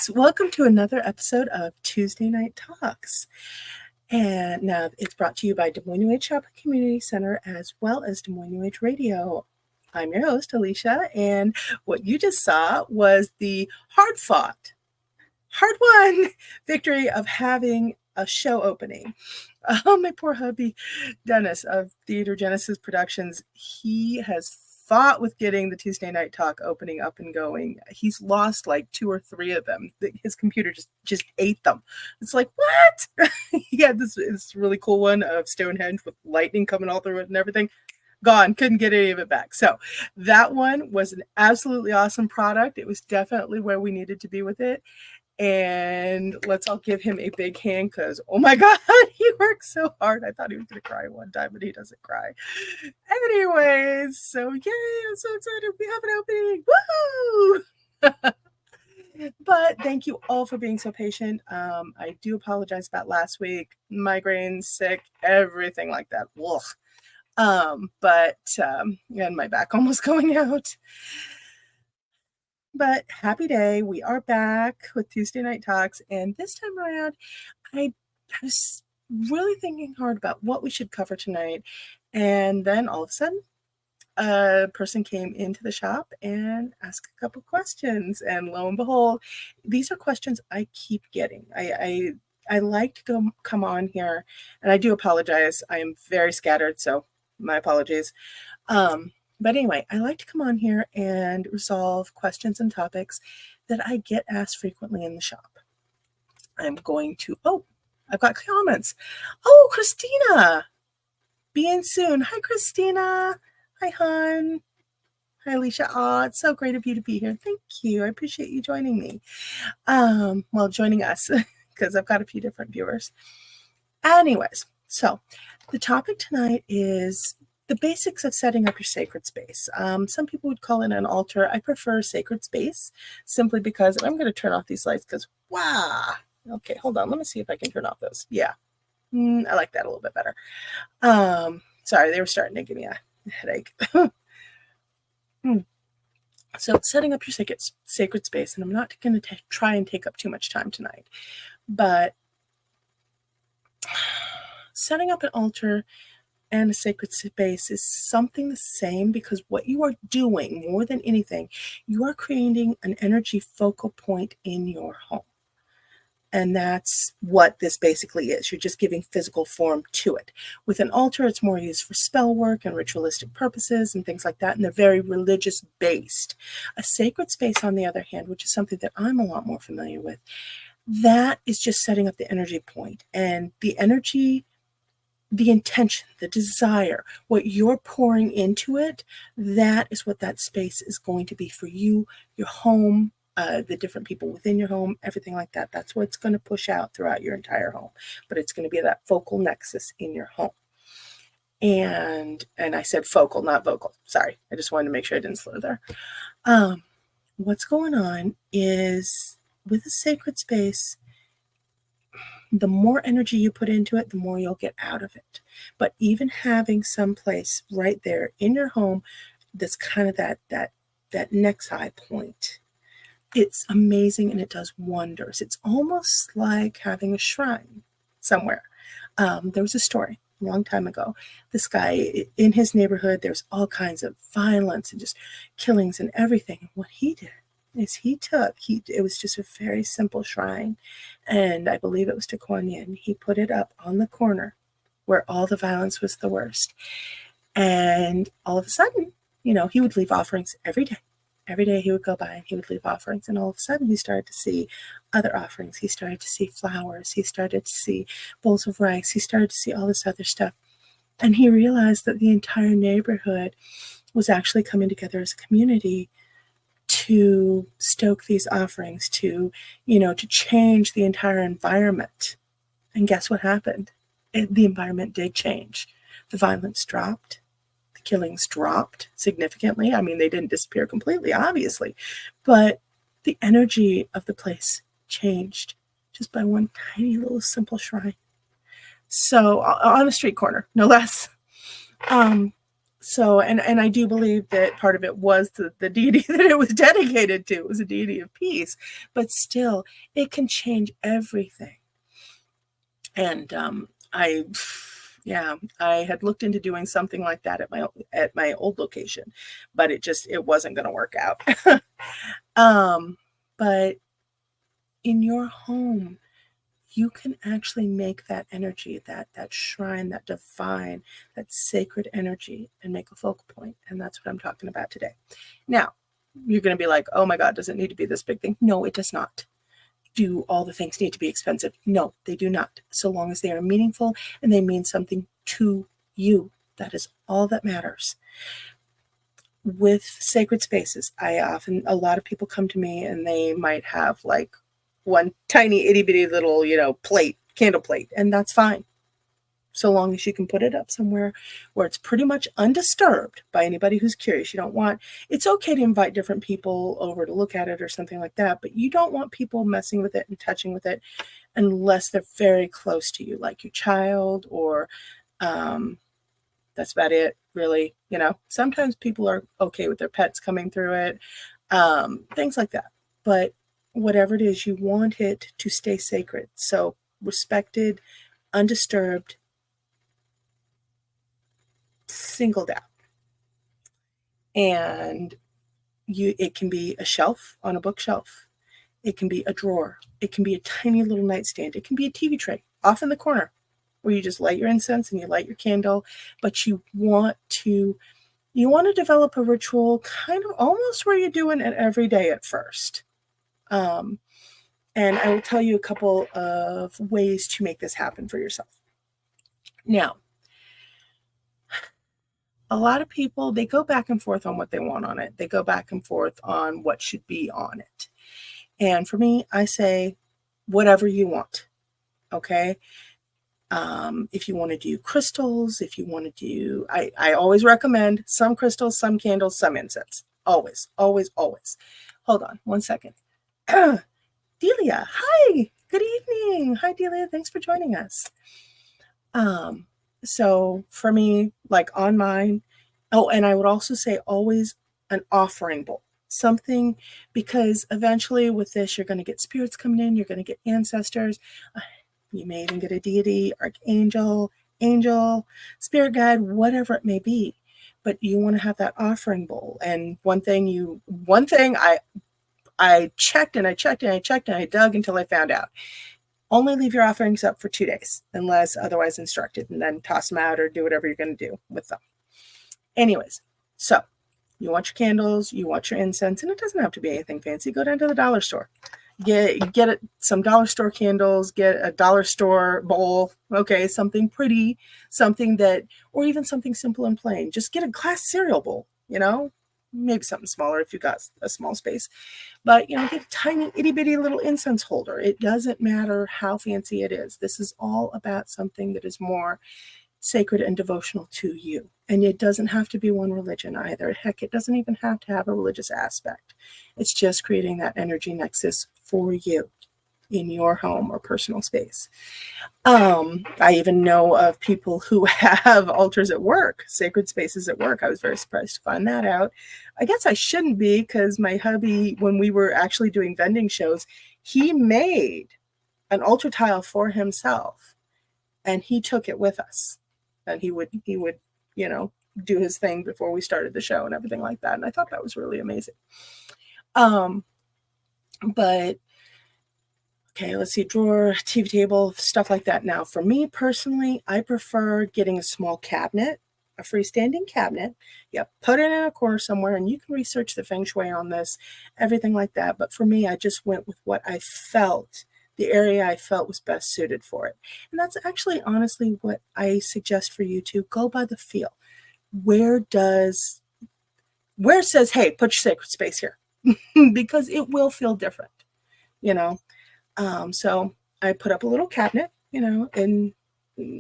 Yes, welcome to another episode of Tuesday Night Talks. And now it's brought to you by Des Moines New Age Shopping Community Center as well as Des Moines New Age Radio. I'm your host, Alicia, and what you just saw was the hard-fought, hard-won victory of having a show opening. My poor hubby, Dennis of Theater Genesis Productions, he has fought with getting the Tuesday Night Talk opening up and going. He's lost like 2 or 3 of them. His computer just ate them. It's like, what? He had this really cool one of Stonehenge with lightning coming all through it and everything. Gone. Couldn't get any of it back. So that one was an absolutely awesome product. It was definitely where we needed to be with it. And let's all give him a big hand because, oh my God, he works so hard. I thought he was going to cry one time, but he doesn't cry. Anyways, so yay, I'm so excited. We have an opening. Woo! But thank you all for being so patient. I do apologize about last week. Migraines, sick, everything like that. Ugh. And my back almost going out. But happy day. We are back with Tuesday Night Talks. And this time around, I was really thinking hard about what we should cover tonight. And then all of a sudden, a person came into the shop and asked a couple questions. And lo and behold, these are questions I keep getting. I like to come on here, and I do apologize. I am very scattered, so my apologies. But anyway, I like to come on here and resolve questions and topics that I get asked frequently in the shop. I've got comments. Oh, Christina, being soon. Hi, Christina. Hi, hon. Hi, Alicia. Oh, it's so great of you to be here. Thank you. I appreciate you joining me. Joining us, because I've got a few different viewers. Anyways, so the topic tonight is the basics of setting up your sacred space. Some people would call it an altar. I prefer sacred space simply because I'm going to turn off these lights because, wow. Okay, hold on. Let me see if I can turn off those. Yeah, I like that a little bit better. Sorry, they were starting to give me a headache. So setting up your sacred space, and I'm not going to try and take up too much time tonight, but setting up an altar and a sacred space is something the same, because what you are doing more than anything, you are creating an energy focal point in your home. And that's what this basically is. You're just giving physical form to it. With an altar, it's more used for spell work and ritualistic purposes and things like that, and they're very religious based. A sacred space, on the other hand, which is something that I'm a lot more familiar with, that is just setting up the energy point. And the energy, the intention, the desire, what you're pouring into it, that is what that space is going to be for you, your home, the different people within your home, everything like that. That's what it's going to push out throughout your entire home. But it's going to be that focal nexus in your home. And I said focal, not vocal. Sorry. I just wanted to make sure I didn't slur there. What's going on is with a sacred space, the more energy you put into it, the more you'll get out of it. But even having some place right there in your home that's kind of that nexi point, it's amazing, and it does wonders. It's almost like having a shrine somewhere. There was a story a long time ago. This guy, in his neighborhood, there's all kinds of violence and just killings and everything. What he did is it was just a very simple shrine, and I believe it was to Kuan Yin. He put it up on the corner where all the violence was the worst. And all of a sudden, he would leave offerings every day. Every day he would go by and he would leave offerings, and all of a sudden he started to see other offerings. He started to see flowers. He started to see bowls of rice. He started to see all this other stuff. And he realized that the entire neighborhood was actually coming together as a community to stoke these offerings, to change the entire environment. And guess what happened? The environment did change. The violence dropped. Killings dropped significantly. I mean, they didn't disappear completely, obviously, but the energy of the place changed just by one tiny little simple shrine. So on a street corner, no less. So, and I do believe that part of it was the deity that it was dedicated to. It was a deity of peace, but still, it can change everything. And yeah, I had looked into doing something like that at my old location, but it wasn't going to work out. But in your home, you can actually make that energy, that shrine, that divine, that sacred energy, and make a focal point. And that's what I'm talking about today. Now, you're going to be like, oh my God, does it need to be this big thing? No, it does not. Do all the things need to be expensive? No, they do not. So long as they are meaningful and they mean something to you. That is all that matters. With sacred spaces, a lot of people come to me and they might have like one tiny itty bitty little, candle plate, and that's fine. So long as you can put it up somewhere where it's pretty much undisturbed by anybody who's curious. It's okay to invite different people over to look at it or something like that, but you don't want people messing with it and touching with it unless they're very close to you, like your child, or that's about it, really. Sometimes people are okay with their pets coming through it, things like that. But whatever it is, you want it to stay sacred. So respected, undisturbed, singled out. And it can be a shelf on a bookshelf. It can be a drawer. It can be a tiny little nightstand. It can be a TV tray off in the corner where you just light your incense and you light your candle. But you want to develop a ritual kind of almost where you're doing it every day at first. And I will tell you a couple of ways to make this happen for yourself. Now, a lot of people, they go back and forth on what they want on it. They go back and forth on what should be on it. And for me, I say, whatever you want, okay? If you want to do crystals, if you want to do, I always recommend some crystals, some candles, some incense. Always, always, always. Hold on one second. Delia, hi, good evening. Hi, Delia, thanks for joining us. So for me, like on mine, and I would also say always an offering bowl, something, because eventually with this, you're going to get spirits coming in, you're going to get ancestors. You may even get a deity, archangel, angel, spirit guide, whatever it may be. But you want to have that offering bowl. And one thing I checked and I checked and I checked and I dug until I found out. Only leave your offerings up for 2 days unless otherwise instructed, and then toss them out or do whatever you're going to do with them. Anyways, so you want your candles, you want your incense, and it doesn't have to be anything fancy. Go down to the dollar store. Get some dollar store candles, get a dollar store bowl, okay, something pretty, something that, or even something simple and plain. Just get a glass cereal bowl, maybe something smaller if you got a small space. But, get a tiny itty bitty little incense holder. It doesn't matter how fancy it is. This is all about something that is more sacred and devotional to you. And it doesn't have to be one religion either. Heck, it doesn't even have to have a religious aspect. It's just creating that energy nexus for you in your home or personal space. I even know of people who have altars at work, sacred spaces at work. I was very surprised to find that out. I guess I shouldn't be, because my hubby, when we were actually doing vending shows, he made an altar tile for himself and he took it with us. And he would, do his thing before we started the show and everything like that. And I thought that was really amazing. But okay, let's see, drawer, TV table, stuff like that. Now, for me personally, I prefer getting a small cabinet, a freestanding cabinet. Yeah, put it in a corner somewhere, and you can research the feng shui on this, everything like that. But for me, I just went with what I felt, the area I felt was best suited for it. And that's actually honestly what I suggest for you to go by the feel. Where it says, hey, put your sacred space here, because it will feel different, So I put up a little cabinet, and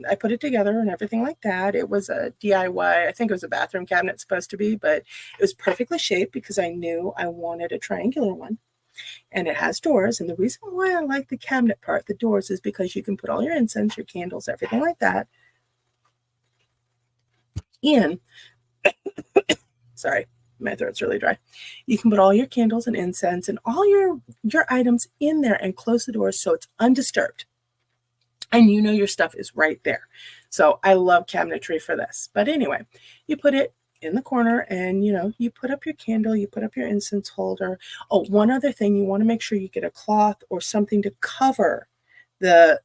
I put it together and everything like that. It was a DIY. I think it was a bathroom cabinet supposed to be, but it was perfectly shaped because I knew I wanted a triangular one. And it has doors. And the reason why I like the cabinet part, the doors, is because you can put all your incense, your candles, everything like that in. Sorry, my throat's really dry. You can put all your candles and incense and all your items in there and close the doors so it's undisturbed. And you know your stuff is right there. So I love cabinetry for this. But anyway, you put it in the corner and you put up your candle, you put up your incense holder. Oh, one other thing, you want to make sure you get a cloth or something to cover the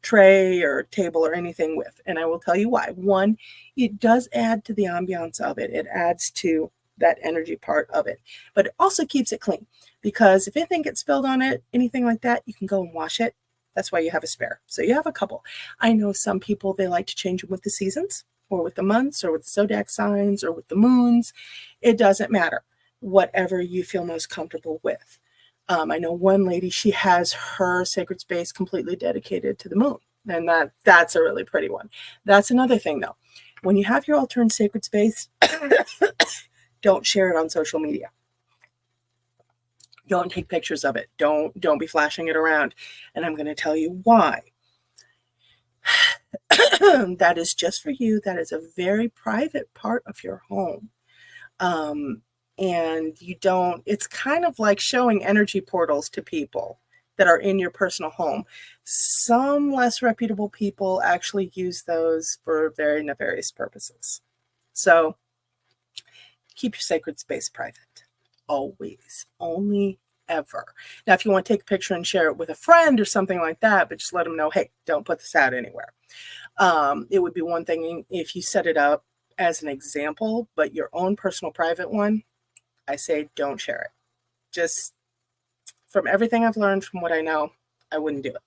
tray or table or anything with. And I will tell you why. One, it does add to the ambiance of it. It adds to that energy part of it, but it also keeps it clean, because if anything gets spilled on it, anything like that, you can go and wash it. That's why you have a spare. So you have a couple. I know some people, they like to change them with the seasons or with the months or with the zodiac signs or with the moons. It doesn't matter. Whatever you feel most comfortable with. I know one lady, she has her sacred space completely dedicated to the moon. And that's a really pretty one. That's another thing though. When you have your altar and sacred space, don't share it on social media. Don't take pictures of it. Don't be flashing it around. And I'm going to tell you why. That is just for you. That is a very private part of your home. And it's kind of like showing energy portals to people that are in your personal home. Some less reputable people actually use those for very nefarious purposes. So keep your sacred space private. Always. Only ever. Now, if you want to take a picture and share it with a friend or something like that, but just let them know, hey, don't put this out anywhere. It would be one thing if you set it up as an example, but your own personal private one, I say don't share it. Just from everything I've learned, from what I know, I wouldn't do it.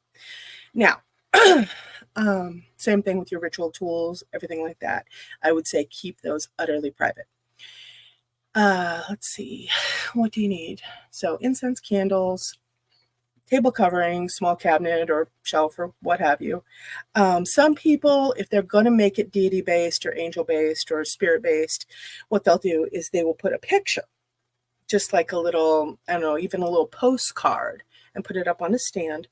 Now, same thing with your ritual tools, everything like that. I would say keep those utterly private. Let's see, what do you need? So incense, candles, table covering, small cabinet or shelf or what have you. Some people, if they're going to make it deity-based or angel-based or spirit-based, what they'll do is they will put a picture, just like a little, I don't know, even a little postcard, and put it up on a stand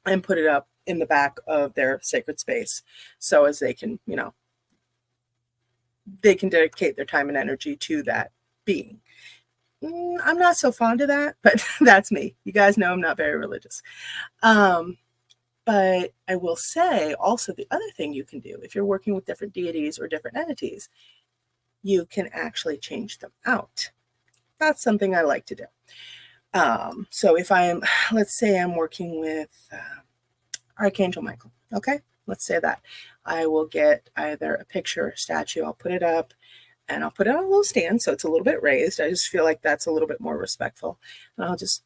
and put it up in the back of their sacred space. So as they can, they can dedicate their time and energy to that being. I'm not so fond of that, but that's me. You guys know I'm not very religious. But I will say also the other thing you can do, if you're working with different deities or different entities, you can actually change them out. That's something I like to do. So if let's say I'm working with Archangel Michael, okay? Let's say that. I will get either a picture or statue, I'll put it up, and I'll put it on a little stand so it's a little bit raised. I just feel like that's a little bit more respectful. And I'll just,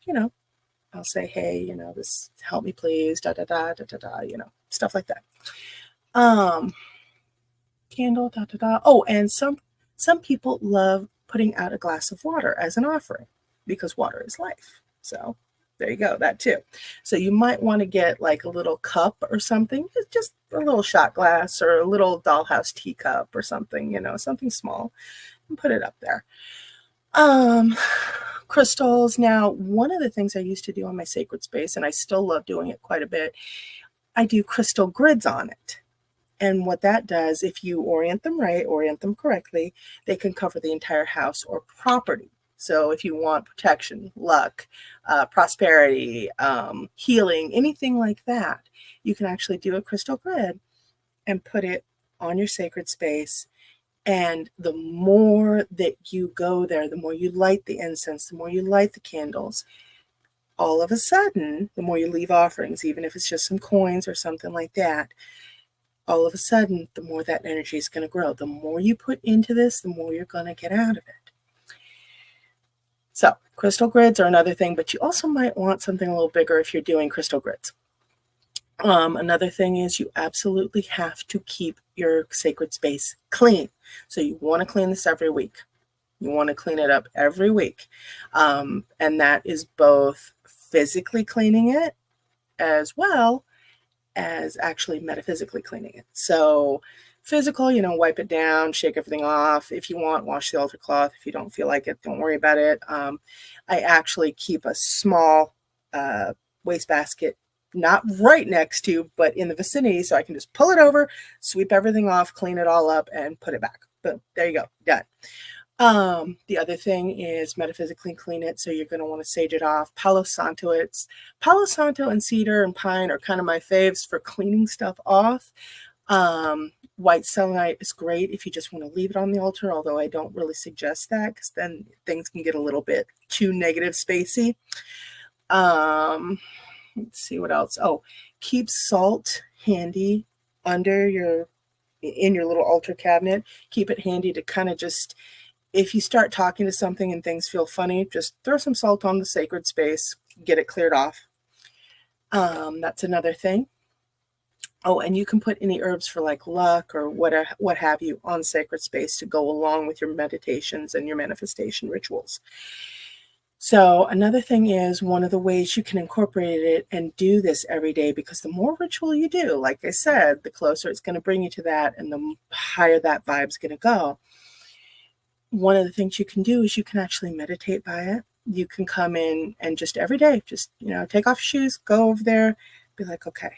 I'll say, hey, this, help me please, da da da da da da, stuff like that. Candle, da da da. Oh, and some people love putting out a glass of water as an offering because water is life. So there you go, that too. So you might want to get like a little cup or something, just a little shot glass or a little dollhouse teacup or something, something small, and put it up there. Crystals. Now, one of the things I used to do on my sacred space, and I still love doing it quite a bit, I do crystal grids on it. And what that does, if you orient them right, orient them correctly, they can cover the entire house or property. So if you want protection, luck, prosperity, healing, anything like that, you can actually do a crystal grid and put it on your sacred space. And the more that you go there, the more you light the incense, the more you light the candles, all of a sudden, the more you leave offerings, even if it's just some coins or something like that, all of a sudden, the more that energy is going to grow. The more you put into this, the more you're going to get out of it. So crystal grids are another thing, but you also might want something a little bigger if you're doing crystal grids. Another thing is you absolutely have to keep your sacred space clean. So you want to clean this every week. You want to clean it up every week. And that is both physically cleaning it as well as actually metaphysically cleaning it. So physical, wipe it down, shake everything off. If you want, wash the altar cloth. If you don't feel like it, don't worry about it. I actually keep a small wastebasket not right next to, but in the vicinity, so I can just pull it over, sweep everything off, clean it all up, and put it back. Boom, there you go, done. The other thing is metaphysically clean it, so you're going to want to sage it off. Palo Santo and cedar and pine are kind of my faves for cleaning stuff off. White selenite is great if you just want to leave it on the altar, although I don't really suggest that because then things can get a little bit too negative spacey. Let's see what else. Oh, keep salt handy under in your little altar cabinet. Keep it handy to kind of just, if you start talking to something and things feel funny, just throw some salt on the sacred space, get it cleared off. That's another thing. Oh, and you can put any herbs for like luck or what have you on sacred space to go along with your meditations and your manifestation rituals. So another thing is, one of the ways you can incorporate it and do this every day, because the more ritual you do, like I said, the closer it's going to bring you to that and the higher that vibe's going to go. One of the things you can do is you can actually meditate by it. You can come in and just every day, just, take off your shoes, go over there, be like, okay,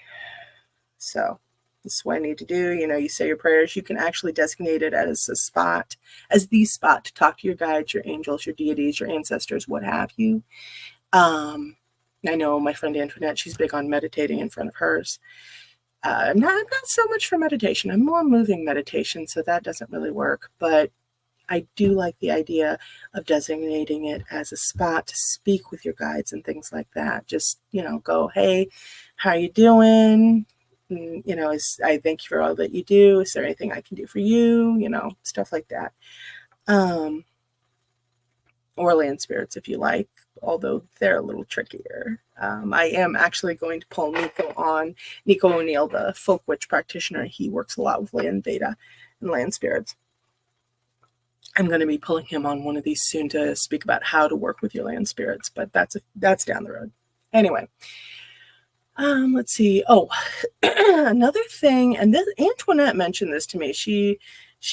so this is what I need to do. You say your prayers. You can actually designate it as the spot to talk to your guides, your angels, your deities, your ancestors, what have you. I know my friend Antoinette, she's big on meditating in front of hers. Not so much for meditation. I'm more moving meditation, so that doesn't really work. But I do like the idea of designating it as a spot to speak with your guides and things like that. Just, go, hey, how you doing? I thank you for all that you do. Is there anything I can do for you? Stuff like that. Or land spirits if you like, although they're a little trickier. I am actually going to pull Nico O'Neill, the folk witch practitioner. He works a lot with land Veda and land spirits. I'm going to be pulling him on one of these soon to speak about how to work with your land spirits, but that's down the road. Anyway. Let's see. Oh, another thing, and Antoinette mentioned this to me. She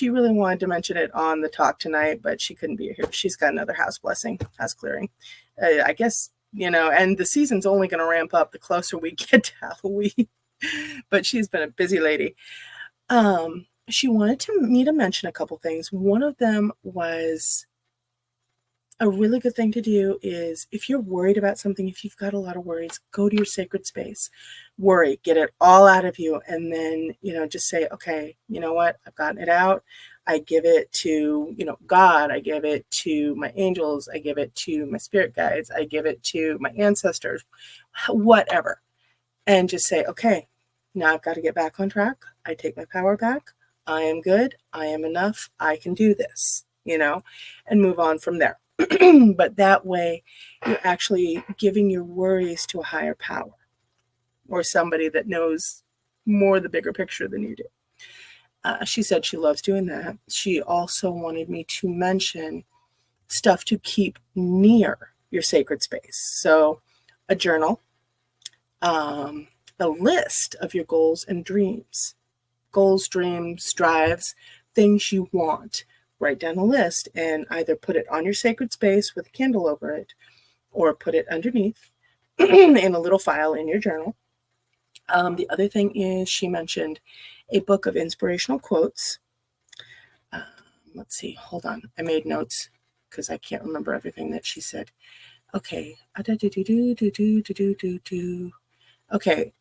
really wanted to mention it on the talk tonight, but she couldn't be here. She's got another house clearing. I guess, and the season's only going to ramp up the closer we get to Halloween, but she's been a busy lady. She wanted me to mention a couple things. One of them was, a really good thing to do is, if you're worried about something, if you've got a lot of worries, go to your sacred space, worry, get it all out of you. And then, just say, okay, you know what? I've gotten it out. I give it to, God. I give it to my angels. I give it to my spirit guides. I give it to my ancestors, whatever. And just say, okay, now I've got to get back on track. I take my power back. I am good. I am enough. I can do this, and move on from there. But that way you're actually giving your worries to a higher power or somebody that knows more the bigger picture than you do. She said she loves doing that. She also wanted me to mention stuff to keep near your sacred space. So a journal, a list of your goals and dreams, drives, things you want. Write down a list and either put it on your sacred space with a candle over it or put it underneath in a little file in your journal. The other thing is, she mentioned a book of inspirational quotes. Let's see, hold on. I made notes because I can't remember everything that she said. Okay. Okay.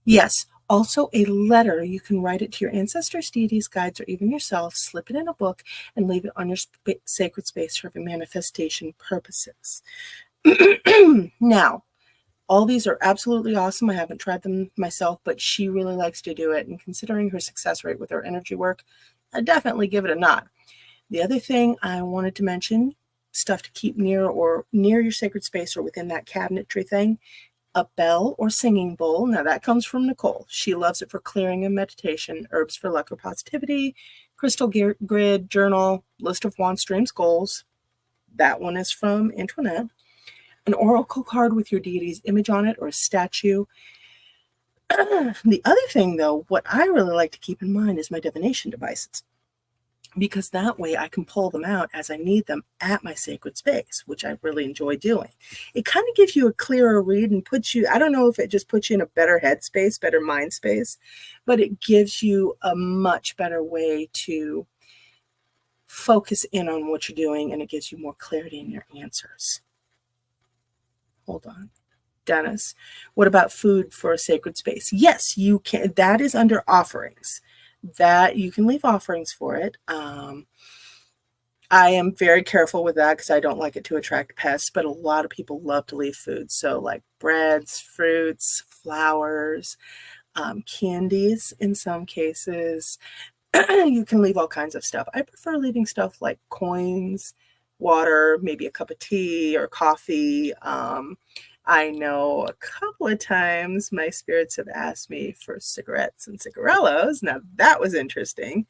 Yes. Also, a letter, you can write it to your ancestors, deities, guides, or even yourself, slip it in a book, and leave it on your sacred space for manifestation purposes. Now, all these are absolutely awesome. I haven't tried them myself, but she really likes to do it. And considering her success rate with her energy work, I definitely give it a nod. The other thing I wanted to mention, stuff to keep near your sacred space or within that cabinetry thing, a bell or singing bowl. Now that comes from Nicole. She loves it for clearing and meditation, herbs for luck or positivity, crystal grid, journal, list of wants, dreams, goals. That one is from Antoinette. An oracle card with your deity's image on it or a statue. The other thing, though, what I really like to keep in mind is my divination devices. because that way I can pull them out as I need them at my sacred space, which I really enjoy doing. It kind of gives you a clearer read and puts you, I don't know if it just puts you in a better headspace, better mind space, but it gives you a much better way to focus in on what you're doing, and it gives you more clarity in your answers. Hold on. Dennis, what about food for a sacred space? Yes, you can. That is under offerings. That you can leave offerings for it. I am very careful with that because I don't like it to attract pests, but a lot of people love to leave food. So like breads, fruits, flowers, candies in some cases. You can leave all kinds of stuff. I prefer leaving stuff like coins, water, maybe a cup of tea or coffee. I know a couple of times my spirits have asked me for cigarettes and cigarillos. Now that was interesting.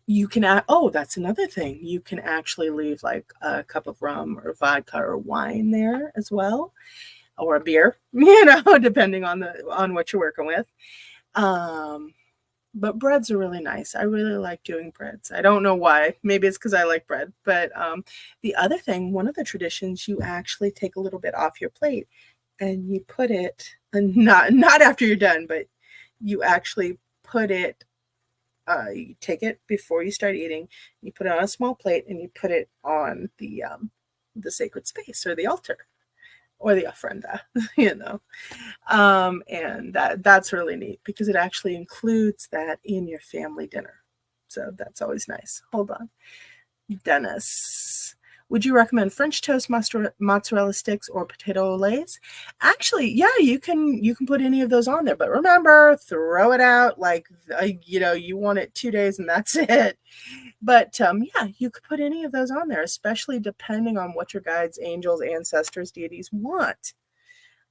You can, oh, that's another thing. You can actually leave like a cup of rum or vodka or wine there as well, or a beer, depending on what you're working with. But breads are really nice. I really like doing breads. I don't know why. Maybe it's because I like bread. But the other thing, one of the traditions, you actually take a little bit off your plate and you put it, and not after you're done, but you actually put it, you take it before you start eating, you put it on a small plate and you put it on the sacred space or the altar or the ofrenda, and that's really neat because it actually includes that in your family dinner. So that's always nice. Hold on. Dennis, would you recommend French toast, mozzarella sticks, or potato olays? Actually, yeah, you can put any of those on there, but remember, throw it out like you want it 2 days and that's it. But yeah, you could put any of those on there, especially depending on what your guides, angels, ancestors, deities want.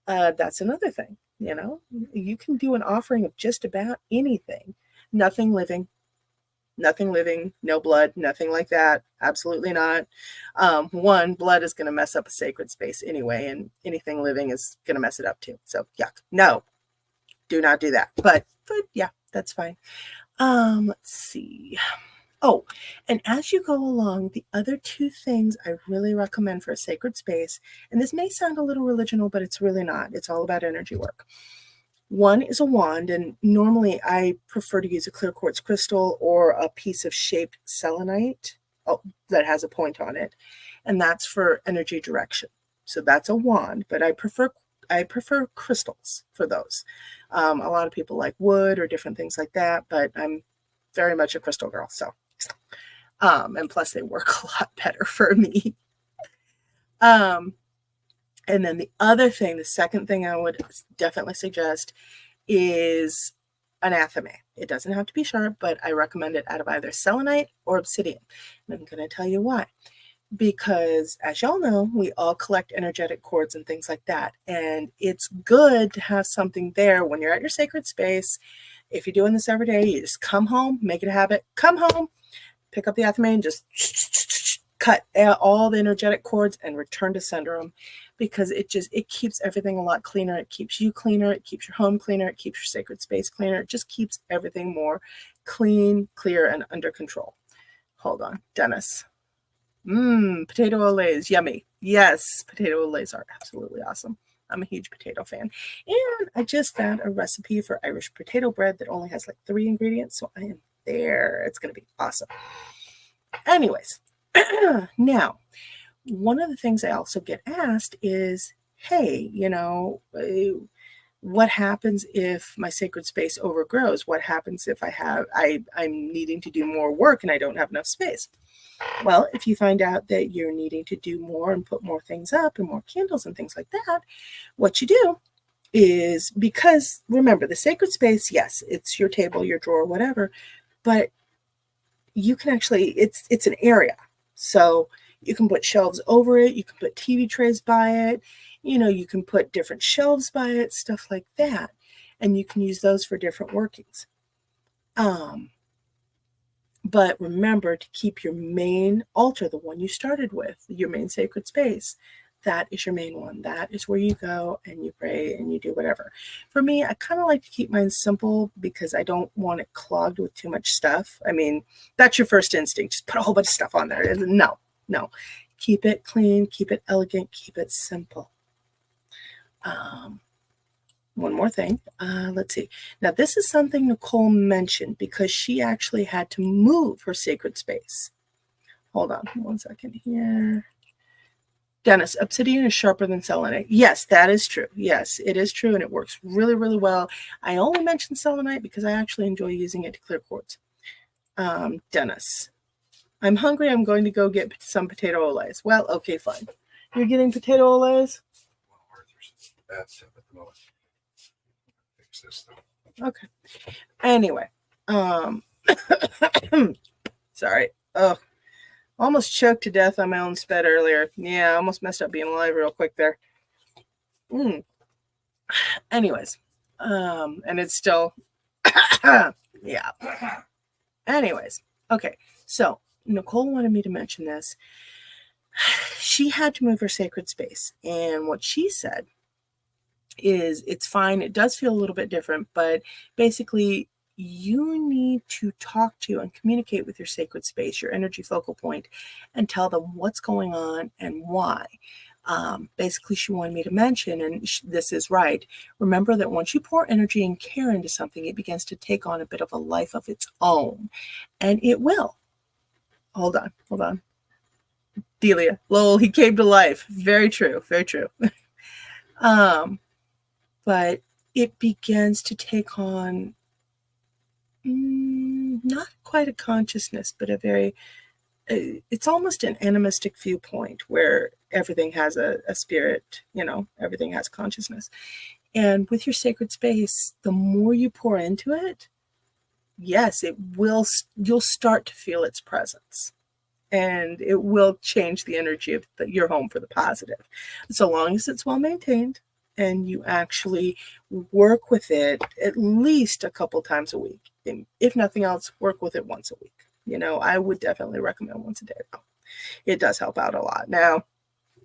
That's another thing. You can do an offering of just about anything. Nothing living, no blood, nothing like that. Absolutely not. One, blood is going to mess up a sacred space anyway, and anything living is going to mess it up too. So yuck. No, do not do that. But yeah, that's fine. Let's see. Oh, and as you go along, the other two things I really recommend for a sacred space, and this may sound a little religional, but it's really not. It's all about energy work. One is a wand, and normally I prefer to use a clear quartz crystal or a piece of shaped selenite that has a point on it, and that's for energy direction. So that's a wand, but I prefer crystals for those. A lot of people like wood or different things like that, but I'm very much a crystal girl. So, and plus they work a lot better for me. And then the other thing, the second thing I would definitely suggest is an athame. It doesn't have to be sharp, but I recommend it out of either selenite or obsidian. And I'm going to tell you why. Because as y'all know, we all collect energetic cords and things like that. And it's good to have something there when you're at your sacred space. If you're doing this every day, you just come home, make it a habit, come home, pick up the athame and just cut all the energetic cords and return to sender them, because it keeps everything a lot cleaner. It keeps you cleaner. It keeps your home cleaner. It keeps your sacred space cleaner. It just keeps everything more clean, clear, and under control. Hold on, Dennis. Potato olays, yummy. Yes, potato olays are absolutely awesome. I'm a huge potato fan. And I just found a recipe for Irish potato bread that only has like 3 ingredients, so I am there. It's going to be awesome. Anyways, now, one of the things I also get asked is, hey, what happens if my sacred space overgrows? What happens if I'm needing to do more work and I don't have enough space? Well, if you find out that you're needing to do more and put more things up and more candles and things like that, what you do is, because remember, the sacred space, yes, it's your table, your drawer, whatever, but you can actually, it's an area. So you can put shelves over it. You can put TV trays by it. You can put different shelves by it, stuff like that. And you can use those for different workings. But remember to keep your main altar, the one you started with, your main sacred space, that is your main one. That is where you go and you pray and you do whatever. For me, I kind of like to keep mine simple because I don't want it clogged with too much stuff. I mean, that's your first instinct. Just put a whole bunch of stuff on there. No. Keep it clean, keep it elegant, keep it simple. One more thing. Let's see. Now, this is something Nicole mentioned because she actually had to move her sacred space. Hold on 1 second here. Dennis, obsidian is sharper than selenite. Yes, that is true. Yes, it is true, and it works really, really well. I only mentioned selenite because I actually enjoy using it to clear quartz. Dennis, I'm hungry. I'm going to go get some potato olays. Well, okay, fine. You're getting potato olays? Well, Arthur's bad stuff at the moment. Fix this though. Okay. Anyway, sorry. Oh, almost choked to death on my own spit earlier. Yeah, I almost messed up being alive real quick there. Anyways, and it's still, yeah. Anyways, okay. So Nicole wanted me to mention this. She had to move her sacred space, and what she said is it's fine. It does feel a little bit different, but basically you need to talk to and communicate with your sacred space, your energy focal point, and tell them what's going on and why. Basically, she wanted me to mention, and this is right, remember that once you pour energy and care into something, it begins to take on a bit of a life of its own, and it will. Hold on. Delia, lol, he came to life. Very true, very true. But it begins to take on not quite a consciousness, but a very, it's almost an animistic viewpoint where everything has a spirit, everything has consciousness. And with your sacred space, the more you pour into it, yes, you'll start to feel its presence. And it will change the energy of your home for the positive, so long as it's well maintained and you actually work with it at least a couple times a week. And if nothing else, work with it once a week. I would definitely recommend once a day. It does help out a lot. Now,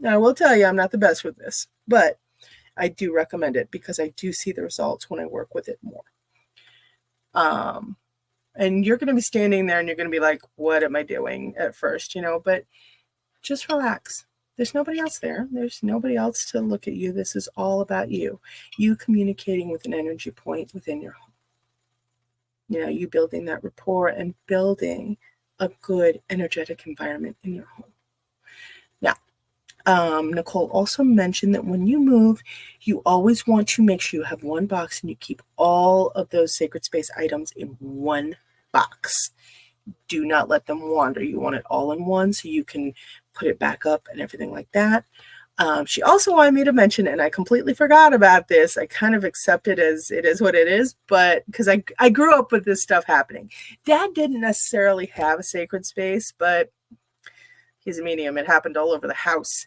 I will tell you, I'm not the best with this, but I do recommend it because I do see the results when I work with it more. And you're going to be standing there and you're going to be like, what am I doing at first, but just relax. There's nobody else there. There's nobody else to look at you. This is all about you. You communicating with an energy point within your home. You building that rapport and building a good energetic environment in your home. Now, Nicole also mentioned that when you move, you always want to make sure you have one box and you keep all of those sacred space items in one box. Do not let them wander. You want it all in one so you can put it back up and everything like that. She also wanted me to mention, and I completely forgot about this. I kind of accept it as it is what it is, but because I grew up with this stuff happening. Dad didn't necessarily have a sacred space, but he's a medium. It happened all over the house.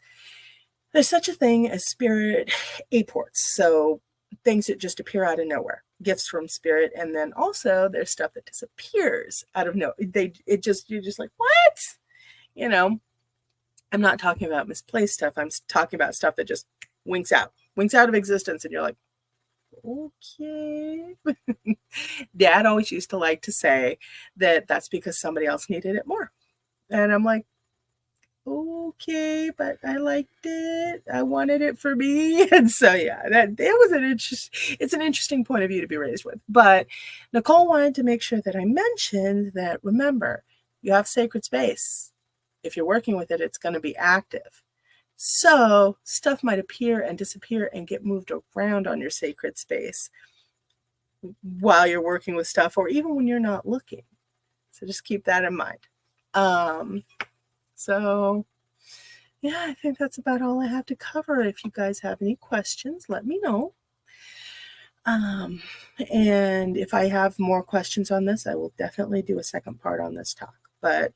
There's such a thing as spirit apports, so things that just appear out of nowhere, gifts from spirit, and then also there's stuff that disappears out of nowhere. You're just like, what? I'm not talking about misplaced stuff. I'm talking about stuff that just winks out of existence, and you're like, okay. Dad always used to like to say that that's because somebody else needed it more, and I'm like, okay, but I liked it. I wanted it for me. And so, yeah, it's an interesting point of view to be raised with. But Nicole wanted to make sure that I mentioned that, remember, you have sacred space. If you're working with it, it's going to be active. So stuff might appear and disappear and get moved around on your sacred space while you're working with stuff, or even when you're not looking. So just keep that in mind. So, yeah, I think that's about all I have to cover. If you guys have any questions, let me know. And if I have more questions on this, I will definitely do a second part on this talk. But,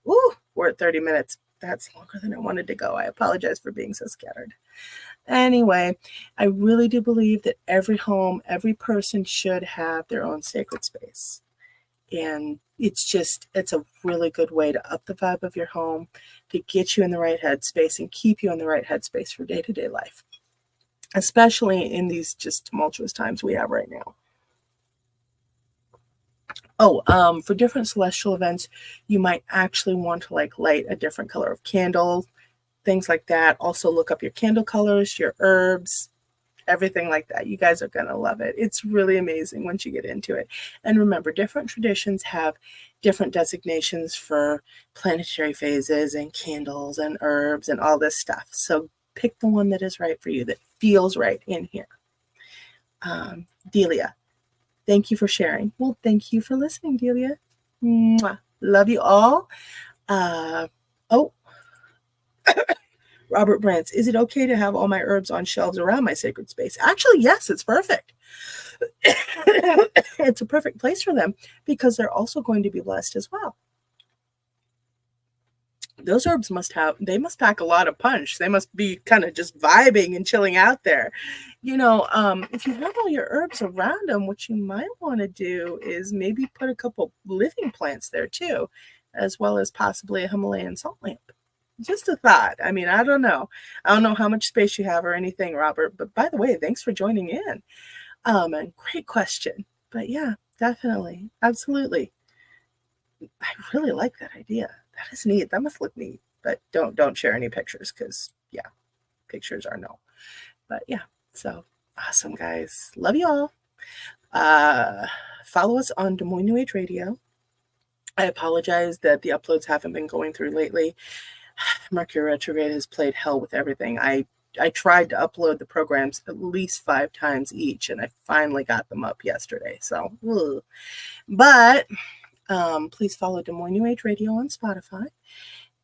we're at 30 minutes. That's longer than I wanted to go. I apologize for being so scattered. Anyway, I really do believe that every home, every person should have their own sacred space. And it's a really good way to up the vibe of your home, to get you in the right headspace and keep you in the right headspace for day-to-day life, especially in these just tumultuous times we have right now. Oh, for different celestial events, you might actually want to light a different color of candle, things like that. Also look up your candle colors, your herbs, everything like that. You guys are going to love it. It's really amazing once you get into it. And remember, different traditions have different designations for planetary phases and candles and herbs and all this stuff. So pick the one that is right for you, that feels right in here. Delia, thank you for sharing. Well, thank you for listening, Delia. Mwah. Love you all. Robert Brantz, is it okay to have all my herbs on shelves around my sacred space? Actually, yes, it's perfect. It's a perfect place for them because they're also going to be blessed as well. Those herbs must pack a lot of punch. They must be kind of just vibing and chilling out there. If you have all your herbs around them, what you might want to do is maybe put a couple living plants there too, as well as possibly a Himalayan salt lamp. Just a thought. I mean, I don't know. I don't know how much space you have or anything, Robert. But by the way, thanks for joining in. And great question. But yeah, definitely. Absolutely. I really like that idea. That is neat. That must look neat. But don't share any pictures because, yeah, pictures are no. But yeah, so awesome, guys. Love you all. Follow us on Des Moines New Age Radio. I apologize that the uploads haven't been going through lately. Mercury retrograde has played hell with everything. I tried to upload the programs at least 5 times each, and I finally got them up yesterday. So, but please follow Des Moines New Age Radio on Spotify.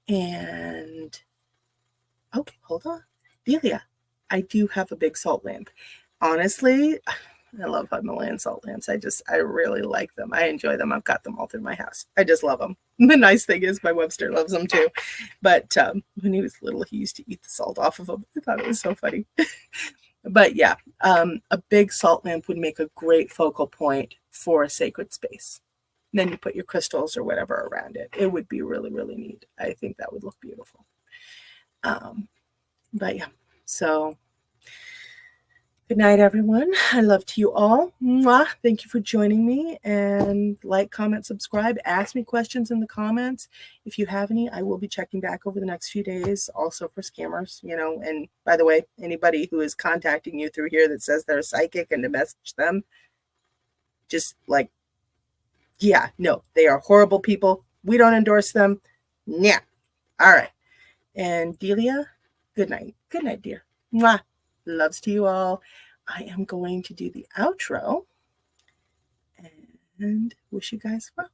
And okay, hold on, Delia, I do have a big salt lamp. Honestly, I love Himalayan salt lamps. I really like them. I enjoy them. I've got them all through my house. I just love them. The nice thing is my Webster loves them too. But when he was little, he used to eat the salt off of them. I thought it was so funny. But yeah, a big salt lamp would make a great focal point for a sacred space. And then you put your crystals or whatever around it. It would be really, really neat. I think that would look beautiful. But yeah, so good night, everyone. I love to you all. Mwah. Thank you for joining me. And like, comment, subscribe. Ask me questions in the comments. If you have any, I will be checking back over the next few days. Also for scammers, And by the way, anybody who is contacting you through here that says they're psychic and to message them, just yeah, no, they are horrible people. We don't endorse them. Yeah. All right. And Delia, good night. Good night, dear. Mwah. Loves to you all. I am going to do the outro and wish you guys well.